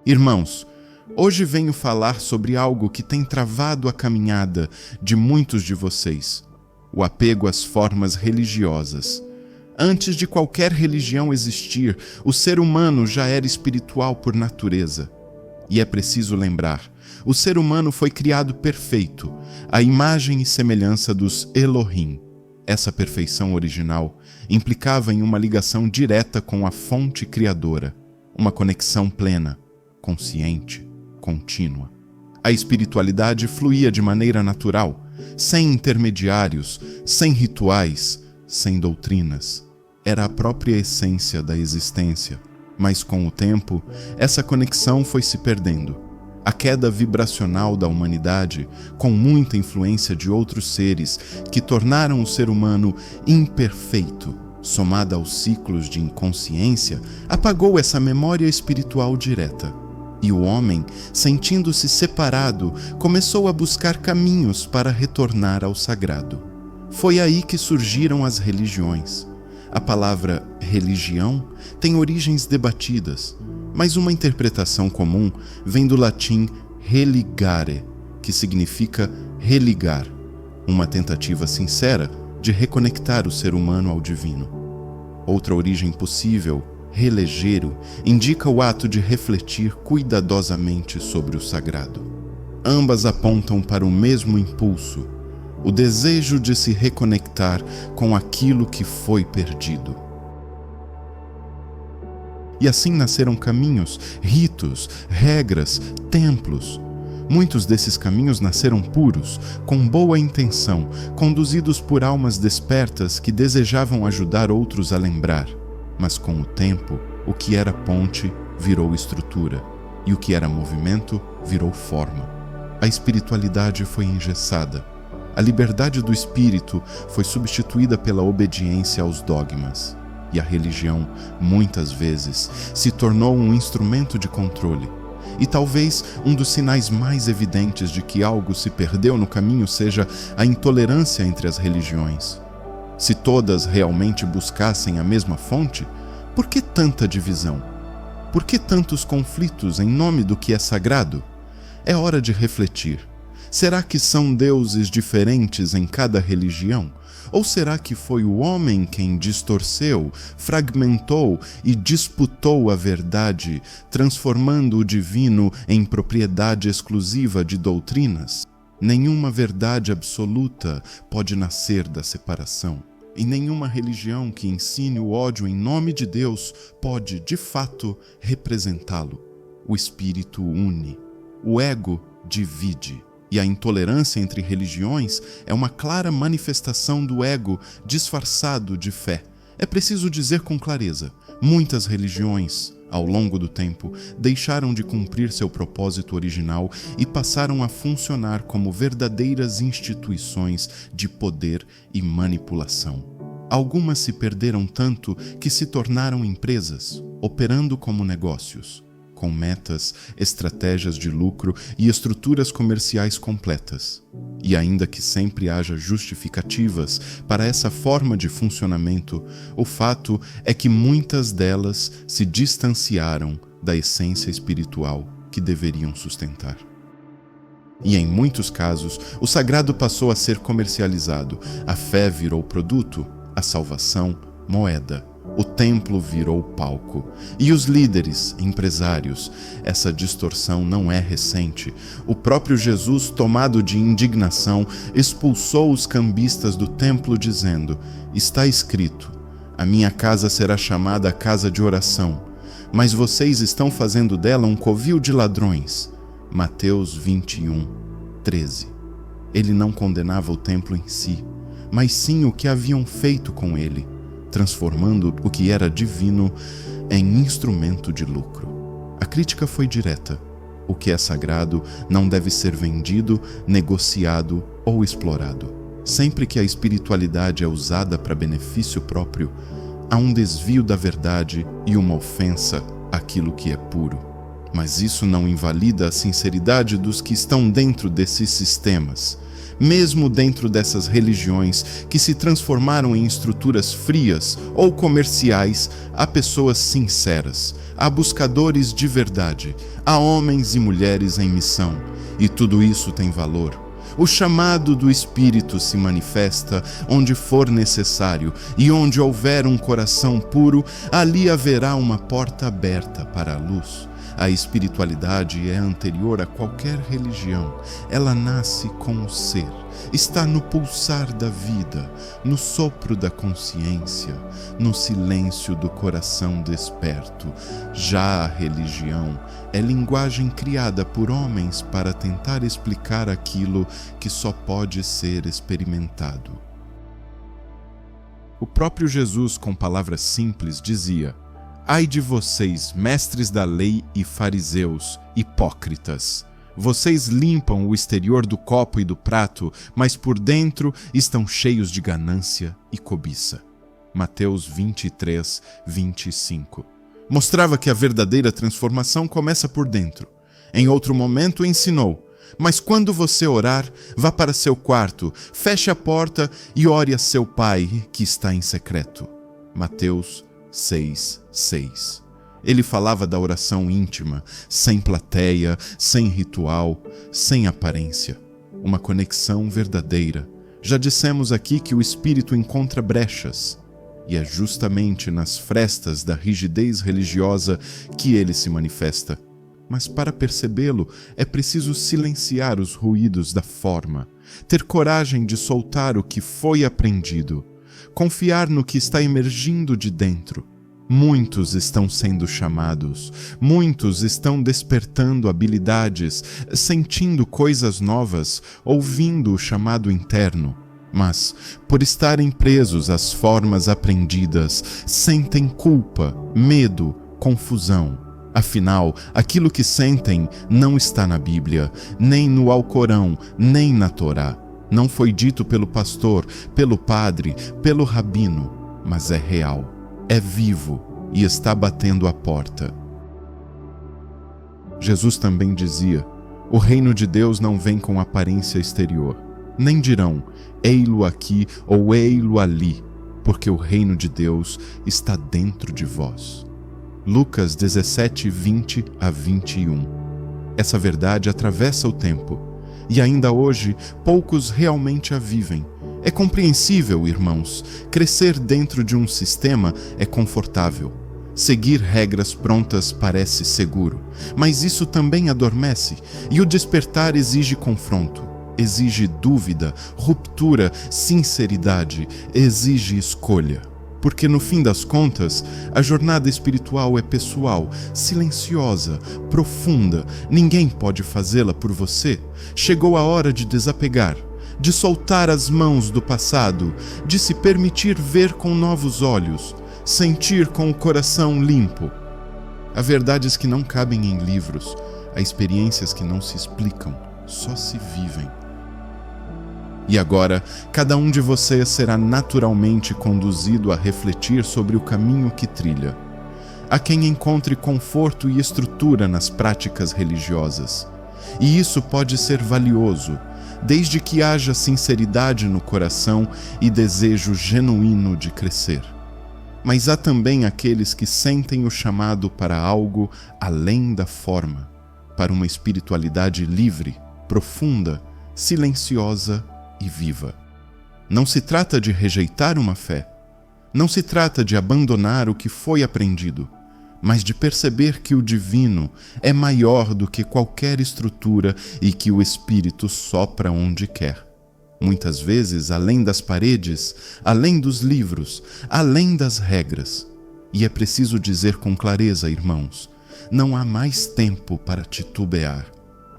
Irmãos, hoje venho falar sobre algo que tem travado a caminhada de muitos de vocês: o apego às formas religiosas. Antes de qualquer religião existir, o ser humano já era espiritual por natureza. E é preciso lembrar, o ser humano foi criado perfeito, à imagem e semelhança dos Elohim. Essa perfeição original implicava em uma ligação direta com a fonte criadora, uma conexão plena, consciente, contínua. A espiritualidade fluía de maneira natural, sem intermediários, sem rituais, sem doutrinas. Era a própria essência da existência, mas com o tempo, essa conexão foi se perdendo. A queda vibracional da humanidade, com muita influência de outros seres que tornaram o ser humano imperfeito, somada aos ciclos de inconsciência, apagou essa memória espiritual direta. E o homem, sentindo-se separado, começou a buscar caminhos para retornar ao sagrado. Foi aí que surgiram as religiões. A palavra religião tem origens debatidas, mas uma interpretação comum vem do latim religare, que significa religar, uma tentativa sincera de reconectar o ser humano ao divino. Outra origem possível, religere, indica o ato de refletir cuidadosamente sobre o sagrado. Ambas apontam para o mesmo impulso, o desejo de se reconectar com aquilo que foi perdido. E assim nasceram caminhos, ritos, regras, templos. Muitos desses caminhos nasceram puros, com boa intenção, conduzidos por almas despertas que desejavam ajudar outros a lembrar. Mas com o tempo, o que era ponte virou estrutura, e o que era movimento virou forma. A espiritualidade foi engessada. A liberdade do espírito foi substituída pela obediência aos dogmas. E a religião, muitas vezes, se tornou um instrumento de controle. E talvez um dos sinais mais evidentes de que algo se perdeu no caminho seja a intolerância entre as religiões. Se todas realmente buscassem a mesma fonte, por que tanta divisão? Por que tantos conflitos em nome do que é sagrado? É hora de refletir. Será que são deuses diferentes em cada religião? Ou será que foi o homem quem distorceu, fragmentou e disputou a verdade, transformando o divino em propriedade exclusiva de doutrinas? Nenhuma verdade absoluta pode nascer da separação. E nenhuma religião que ensine o ódio em nome de Deus pode, de fato, representá-lo. O espírito une, o ego divide. E a intolerância entre religiões é uma clara manifestação do ego disfarçado de fé. É preciso dizer com clareza, muitas religiões, ao longo do tempo, deixaram de cumprir seu propósito original e passaram a funcionar como verdadeiras instituições de poder e manipulação. Algumas se perderam tanto que se tornaram empresas, operando como negócios, com metas, estratégias de lucro e estruturas comerciais completas. E ainda que sempre haja justificativas para essa forma de funcionamento, o fato é que muitas delas se distanciaram da essência espiritual que deveriam sustentar. E em muitos casos, o sagrado passou a ser comercializado, a fé virou produto, a salvação, moeda. O templo virou palco. E os líderes, empresários, essa distorção não é recente. O próprio Jesus, tomado de indignação, expulsou os cambistas do templo dizendo: "Está escrito, a minha casa será chamada casa de oração, mas vocês estão fazendo dela um covil de ladrões." Mateus 21:13. Ele não condenava o templo em si, mas sim o que haviam feito com ele, transformando o que era divino em instrumento de lucro. A crítica foi direta. O que é sagrado não deve ser vendido, negociado ou explorado. Sempre que a espiritualidade é usada para benefício próprio, há um desvio da verdade e uma ofensa àquilo que é puro. Mas isso não invalida a sinceridade dos que estão dentro desses sistemas. Mesmo dentro dessas religiões que se transformaram em estruturas frias ou comerciais, há pessoas sinceras, há buscadores de verdade, há homens e mulheres em missão, e tudo isso tem valor. O chamado do Espírito se manifesta onde for necessário, e onde houver um coração puro, ali haverá uma porta aberta para a luz. A espiritualidade é anterior a qualquer religião. Ela nasce com o ser, está no pulsar da vida, no sopro da consciência, no silêncio do coração desperto. Já a religião é linguagem criada por homens para tentar explicar aquilo que só pode ser experimentado. O próprio Jesus, com palavras simples, dizia: "Ai de vocês, mestres da lei e fariseus, hipócritas! Vocês limpam o exterior do copo e do prato, mas por dentro estão cheios de ganância e cobiça." Mateus 23, 25. Mostrava que a verdadeira transformação começa por dentro. Em outro momento ensinou: "Mas quando você orar, vá para seu quarto, feche a porta e ore a seu pai que está em secreto." Mateus 6:6. Ele falava da oração íntima, sem plateia, sem ritual, sem aparência. Uma conexão verdadeira. Já dissemos aqui que o espírito encontra brechas, e é justamente nas frestas da rigidez religiosa que ele se manifesta. Mas para percebê-lo, é preciso silenciar os ruídos da forma, ter coragem de soltar o que foi aprendido, confiar no que está emergindo de dentro. Muitos estão sendo chamados, muitos estão despertando habilidades, sentindo coisas novas, ouvindo o chamado interno. Mas, por estarem presos às formas aprendidas, sentem culpa, medo, confusão. Afinal, aquilo que sentem não está na Bíblia, nem no Alcorão, nem na Torá. Não foi dito pelo pastor, pelo padre, pelo rabino, mas é real, é vivo e está batendo a porta. Jesus também dizia: "O reino de Deus não vem com aparência exterior. Nem dirão, ei-lo aqui ou ei-lo ali, porque o reino de Deus está dentro de vós." Lucas 17, 20 a 21. Essa verdade atravessa o tempo, e ainda hoje poucos realmente a vivem. É compreensível, irmãos, crescer dentro de um sistema é confortável. Seguir regras prontas parece seguro, mas isso também adormece, e o despertar exige confronto, exige dúvida, ruptura, sinceridade, exige escolha. Porque no fim das contas, a jornada espiritual é pessoal, silenciosa, profunda. Ninguém pode fazê-la por você. Chegou a hora de desapegar, de soltar as mãos do passado, de se permitir ver com novos olhos, sentir com o coração limpo. Há verdades que não cabem em livros, há experiências que não se explicam, só se vivem. E agora, cada um de vocês será naturalmente conduzido a refletir sobre o caminho que trilha. Há quem encontre conforto e estrutura nas práticas religiosas. E isso pode ser valioso, desde que haja sinceridade no coração e desejo genuíno de crescer. Mas há também aqueles que sentem o chamado para algo além da forma, para uma espiritualidade livre, profunda, silenciosa e viva. Não se trata de rejeitar uma fé, não se trata de abandonar o que foi aprendido, mas de perceber que o divino é maior do que qualquer estrutura e que o Espírito sopra onde quer. Muitas vezes além das paredes, além dos livros, além das regras. E é preciso dizer com clareza, irmãos, não há mais tempo para titubear.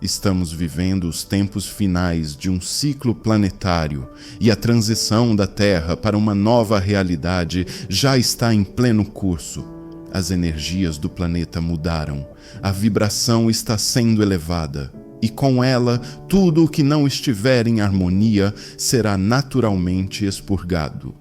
Estamos vivendo os tempos finais de um ciclo planetário e a transição da Terra para uma nova realidade já está em pleno curso. As energias do planeta mudaram, a vibração está sendo elevada e com ela tudo o que não estiver em harmonia será naturalmente expurgado.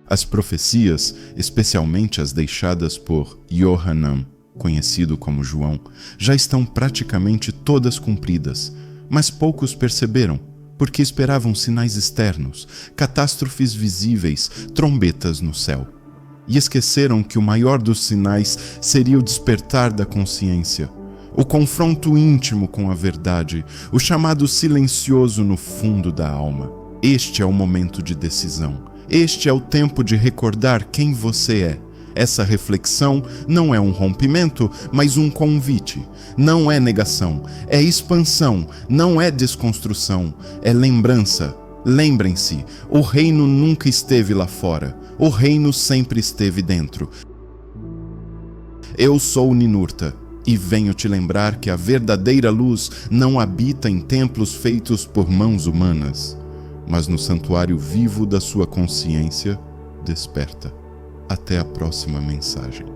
As profecias, especialmente as deixadas por Yohanan, conhecido como João, já estão praticamente todas cumpridas, mas poucos perceberam, porque esperavam sinais externos, catástrofes visíveis, trombetas no céu. E esqueceram que o maior dos sinais seria o despertar da consciência, o confronto íntimo com a verdade, o chamado silencioso no fundo da alma. Este é o momento de decisão. Este é o tempo de recordar quem você é. Essa reflexão não é um rompimento, mas um convite. Não é negação, é expansão, não é desconstrução, é lembrança. Lembrem-se, o reino nunca esteve lá fora, o reino sempre esteve dentro. Eu sou Ninurta e venho te lembrar que a verdadeira luz não habita em templos feitos por mãos humanas, mas no santuário vivo da sua consciência desperta. Até a próxima mensagem.